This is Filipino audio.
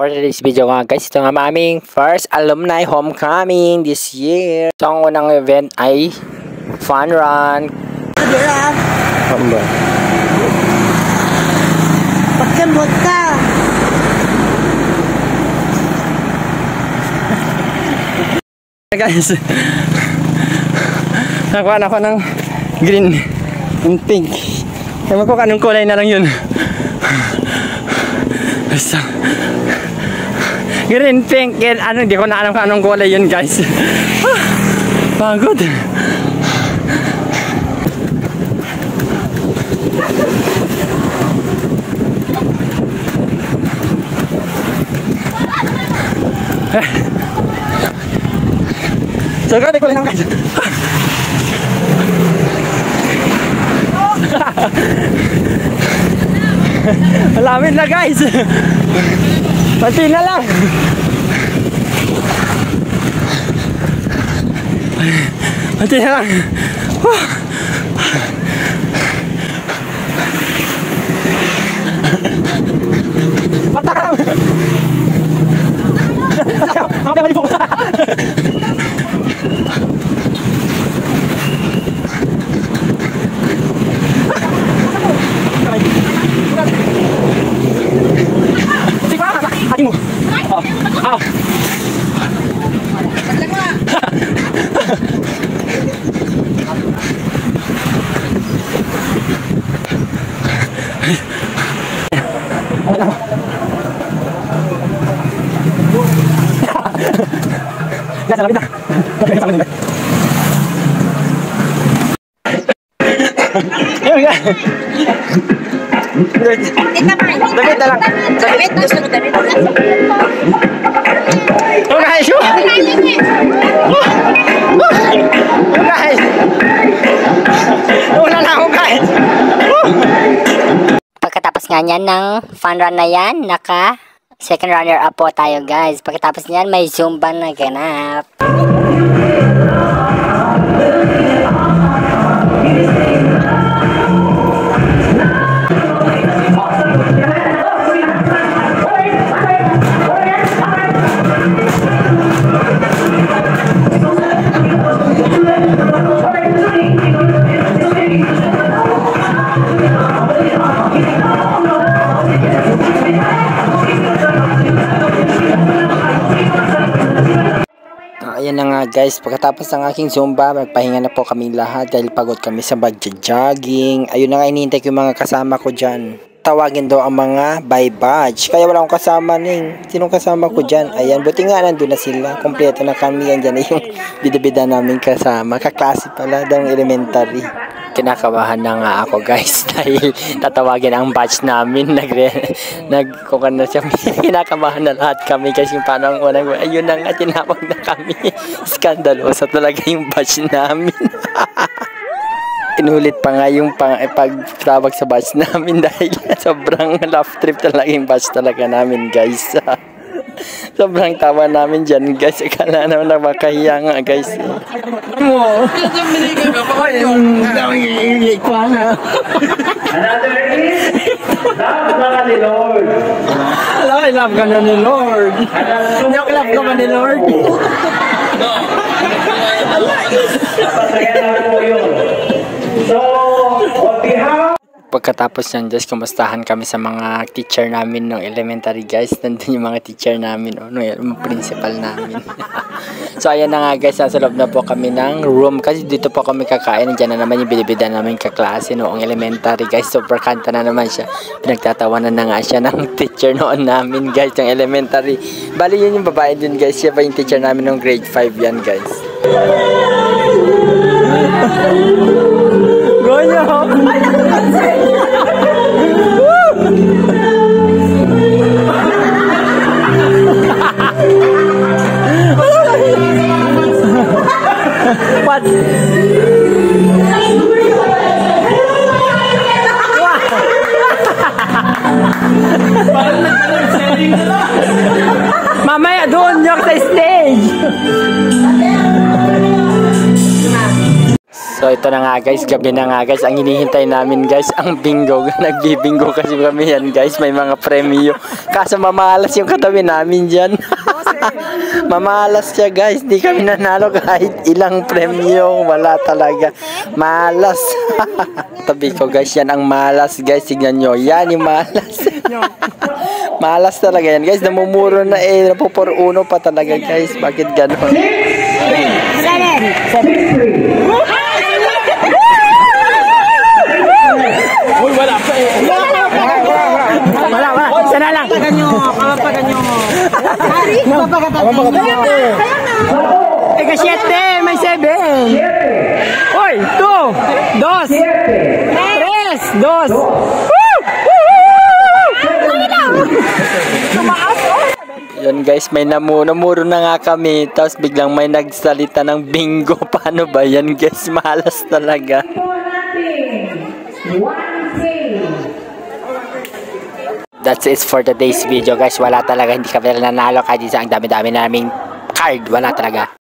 For today's video nga guys, ito nga aming first alumni homecoming this year. So ang unang event ay fun run. Pagkambot ka. Guys, nakuha na ako ng green and pink. Ewan ko anong kulay na lang yun. Basta green, pink, and ano, hindi ko na alam kung anong kulay yun guys. Pagod. So, gano'n ko lang guys. Malamin na guys. Pati na lang. Pati na lang. Patakam. Ang dami po. Damit na lang. Damit, gusto mo damit? Oh guys! Oh guys! Wala na ako guys! Pagkatapos nga niyan ng fun run na yan, naka second runner up po tayo guys. Pagkatapos niyan may Zumba na ganap. Ayan na nga guys, pagkatapos ng aking Zumba, magpahinga na po kami lahat dahil pagod kami sa pag-jogging. Ayun na nga, inihintay ko yung mga kasama ko dyan. Tawagin daw ang mga by batch. Kaya wala akong kasama ning. Sinong kasama ko dyan? Ayan, buti nga nandun na sila. Kompleto na kami. Yan dyan na yung bida-bida namin kasama. Kaklase pala daw elementary. Kinakabahan na nga ako guys dahil tatawagin ang batch namin. Nagkukan na siya. Kinakabahan na lahat kami kasi yung paano ang unang. Ayun na nga, tinawag na kami. Skandaloso talaga yung batch namin. Inulit pa nga yung pagtawag sa batch namin dahil sobrang laugh trip talaga yung batch talaga namin guys. Sobrang tawa namin dyan guys. Akala naman nakakahiya nga guys. Mo. Love ni Lord. Hello, I love ka na ni Lord. Hindi ako love ka ba ni Lord? Pagkatapos yan guys, kumustahan kami sa mga teacher namin ng elementary guys. Nandun yung mga teacher namin, yung principal namin. So ayan na nga guys, nasa loob na po kami ng room kasi dito po kami kakain. Diyan na naman yung binibida namin kaklase noong elementary guys. Super kanta na naman siya. Pinagtatawanan na nga siya ng teacher noon namin guys, yung elementary. Bali yun yung babae dun guys, siya pa yung teacher namin ng grade 5 yan guys. Goyo! What? Mamaya doon yung sa stage! So ito na nga guys, gabi na nga guys. Ang hinihintay namin guys, ang bingo. Nagbibingo kasi kami yan guys. May mga premyo. Kaso mamalas yung katabi namin dyan. Mamalas siya guys. Di kami nanalo kahit ilang premyo. Wala talaga. Malas. Tabi ko guys, yan ang malas guys. Tignan nyo. Yan yung malas. Malas talaga yan guys. Namumuro na eh. Napupor-uno pa talaga guys. Bakit gano'n? 7. Uy, wala pa eh. Wala. Sana lang. Kapapagan nyo. Kapapagan nyo. Teka, 7. May 7. Uy, 2, 2, 3, 2. Yan guys, may namuro na nga kami. Tapos biglang may nagsalita ng bingo. Paano ba yan guys? Malas talaga. That's it for today's video guys. Wala talaga, hindi kami nanalo kahit isa ang dami-dami naming card. Wala talaga.